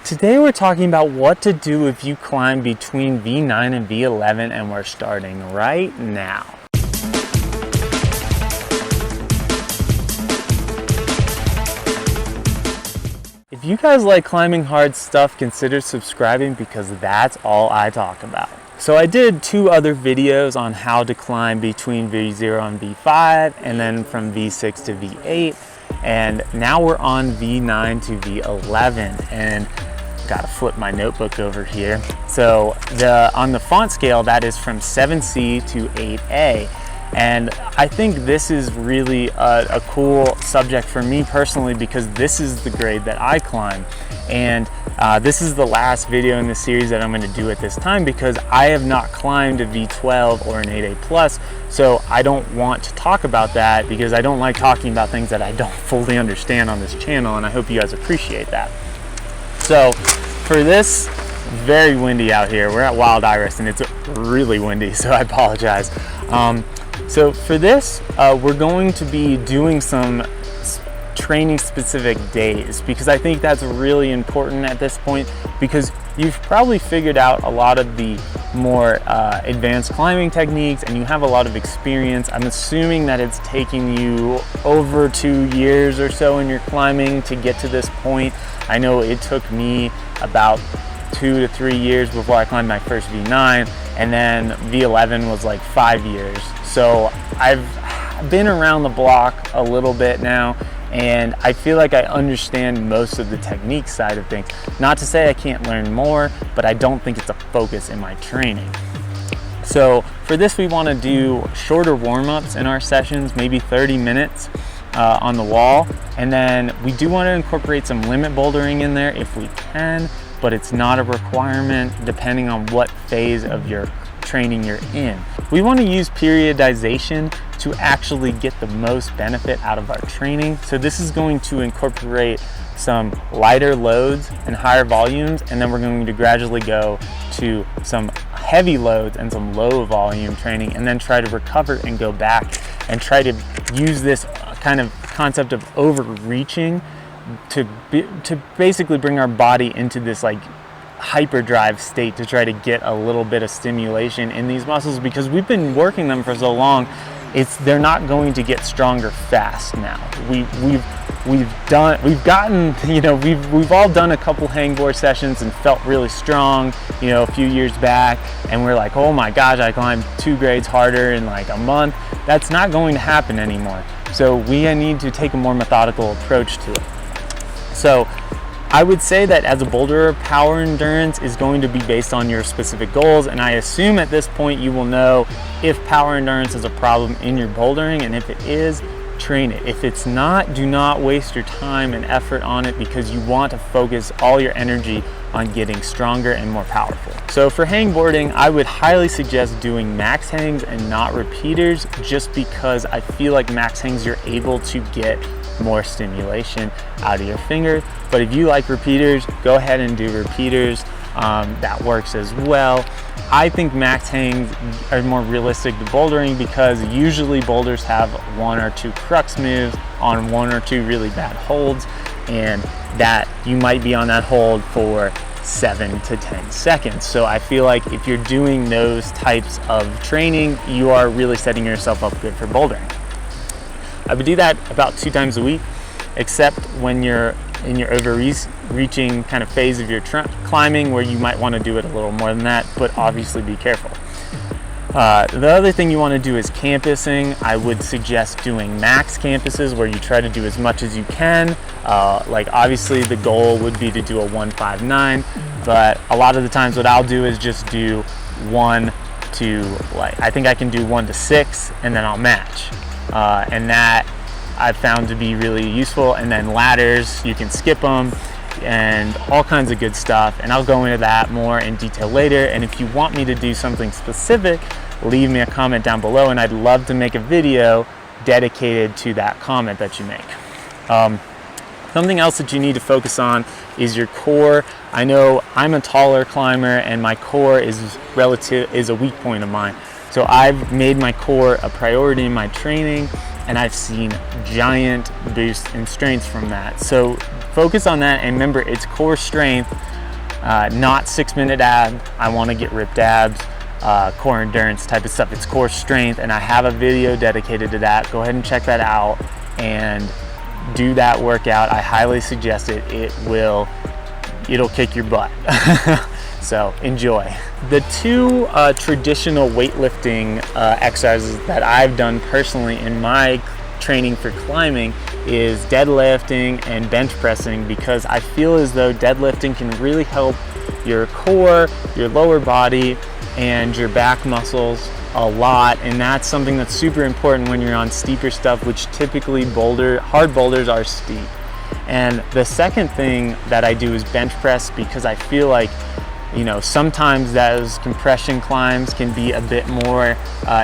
Today we're talking about what to do if you climb between V9 and V11, and we're starting right now. If you guys like climbing hard stuff, consider subscribing because that's all I talk about. So I did 2 other videos on how to climb between V0 and V5 and then from V6 to V8, and now we're on V9 to V11, and gotta flip my notebook over here. So on the font scale, that is from 7C to 8A. And I think this is really a cool subject for me personally because this is the grade that I climb. And this is the last video in the series that I'm going to do at this time because I have not climbed a V12 or an 8A plus. So I don't want to talk about that because I don't like talking about things that I don't fully understand on this channel, and I hope you guys appreciate that. So for this, very windy out here. We're at Wild Iris and it's really windy, so I apologize. So for this, we're going to be doing some training specific days because I think that's really important at this point, because you've probably figured out a lot of the more advanced climbing techniques and you have a lot of experience. I'm assuming that it's taking you over 2 years or so in your climbing to get to this point. I know it took me about 2 to 3 years before I climbed my first V9, and then V11 was like 5 years. So I've been around the block a little bit now, and I feel like I understand most of the technique side of things. Not to say I can't learn more, but I don't think it's a focus in my training. So for this, we want to do shorter warm-ups in our sessions, maybe 30 minutes on the wall, and then we do want to incorporate some limit bouldering in there if we can, but it's not a requirement depending on what phase of your training you're in. We want to use periodization to actually get the most benefit out of our training. So this is going to incorporate some lighter loads and higher volumes, and then we're going to gradually go to some heavy loads and some low volume training, and then try to recover and go back and try to use this kind of concept of overreaching to basically bring our body into this like hyperdrive state to try to get a little bit of stimulation in these muscles, because we've been working them for so long. They're not going to get stronger fast now. We've all done a couple hangboard sessions and felt really strong, a few years back, and we're like, oh my gosh, I climbed 2 grades harder in like a month. That's not going to happen anymore. So we need to take a more methodical approach to it. So I would say that as a boulderer, power endurance is going to be based on your specific goals, and I assume at this point you will know if power endurance is a problem in your bouldering, and if it is, train it. If it's not, do not waste your time and effort on it, because you want to focus all your energy on getting stronger and more powerful. So for hangboarding, I would highly suggest doing max hangs and not repeaters, just because I feel like max hangs you're able to get more stimulation out of your fingers. But if you like repeaters, go ahead and do repeaters. That works as well. I think max hangs are more realistic to bouldering because usually boulders have 1 or 2 crux moves on 1 or 2 really bad holds, and that you might be on that hold for 7 to 10 seconds. So I feel like if you're doing those types of training, you are really setting yourself up good for bouldering. I would do that about 2 times a week, except when you're in your overreaching kind of phase of your climbing, where you might want to do it a little more than that, but obviously be careful. The other thing you want to do is campusing. I would suggest doing max campuses where you try to do as much as you can. Like obviously the goal would be to do a 159, but a lot of the times what I'll do is just do 1 to, like, I think I can do 1 to 6 and then I'll match. And that I've found to be really useful. And then ladders, you can skip them and all kinds of good stuff, and I'll go into that more in detail later. And if you want me to do something specific, leave me a comment down below, and I'd love to make a video dedicated to that comment that you make. Something else that you need to focus on is your core. I know I'm a taller climber and my core is a weak point of mine. So I've made my core a priority in my training, and I've seen giant boosts in strength from that. So focus on that, and remember, it's core strength not 6-minute ab. I want to get ripped abs, core endurance type of stuff. It's core strength, and I have a video dedicated to that. Go ahead and check that out and do that workout. I highly suggest it. It'll kick your butt. So enjoy. The two traditional weightlifting exercises that I've done personally in my training for climbing is deadlifting and bench pressing, because I feel as though deadlifting can really help your core, your lower body, and your back muscles a lot, and that's something that's super important when you're on steeper stuff, which typically hard boulders are steep. And the second thing that I do is bench press, because I feel like, you know, sometimes those compression climbs can be a bit more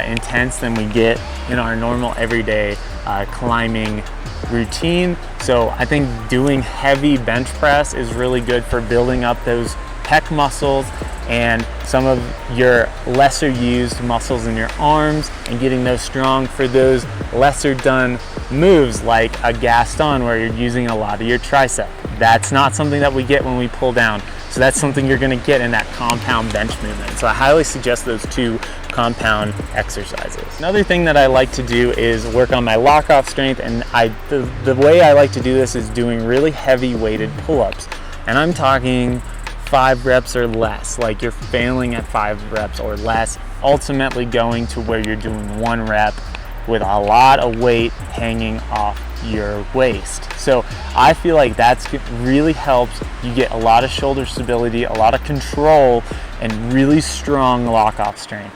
intense than we get in our normal everyday climbing routine. So I think doing heavy bench press is really good for building up those pec muscles and some of your lesser used muscles in your arms, and getting those strong for those lesser done moves like a Gaston, where you're using a lot of your tricep. That's not something that we get when we pull down. So that's something you're gonna get in that compound bench movement. So I highly suggest those two compound exercises. Another thing that I like to do is work on my lock-off strength, and the way I like to do this is doing really heavy weighted pull-ups. And I'm talking 5 reps or less, like you're failing at 5 reps or less, ultimately going to where you're doing 1 rep with a lot of weight hanging off your waist. So I feel like that's really helps you get a lot of shoulder stability, a lot of control, and really strong lock-off strength.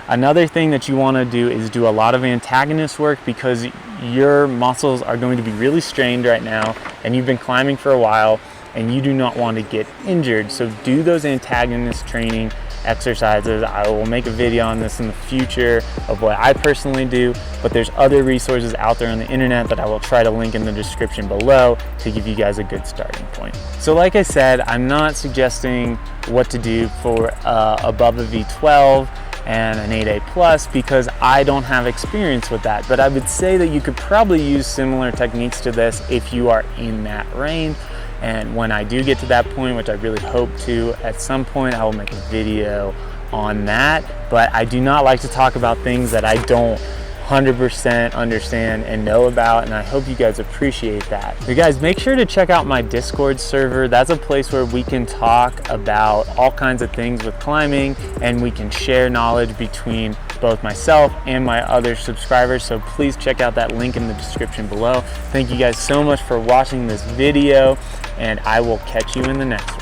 Another thing that you want to do is do a lot of antagonist work, because your muscles are going to be really strained right now, and you've been climbing for a while, and you do not want to get injured. So do those antagonist training exercises. I will make a video on this in the future of what I personally do, but there's other resources out there on the internet that I will try to link in the description below to give you guys a good starting point. So like I said, I'm not suggesting what to do for above a V12 and an 8A plus, because I don't have experience with that, but I would say that you could probably use similar techniques to this if you are in that range. And when I do get to that point, which I really hope to at some point, I will make a video on that. But I do not like to talk about things that I don't 100% understand and know about, and I hope you guys appreciate that. So guys, make sure to check out my Discord server. That's a place where we can talk about all kinds of things with climbing, and we can share knowledge between both myself and my other subscribers. So please check out that link in the description below. Thank you guys so much for watching this video, and I will catch you in the next one.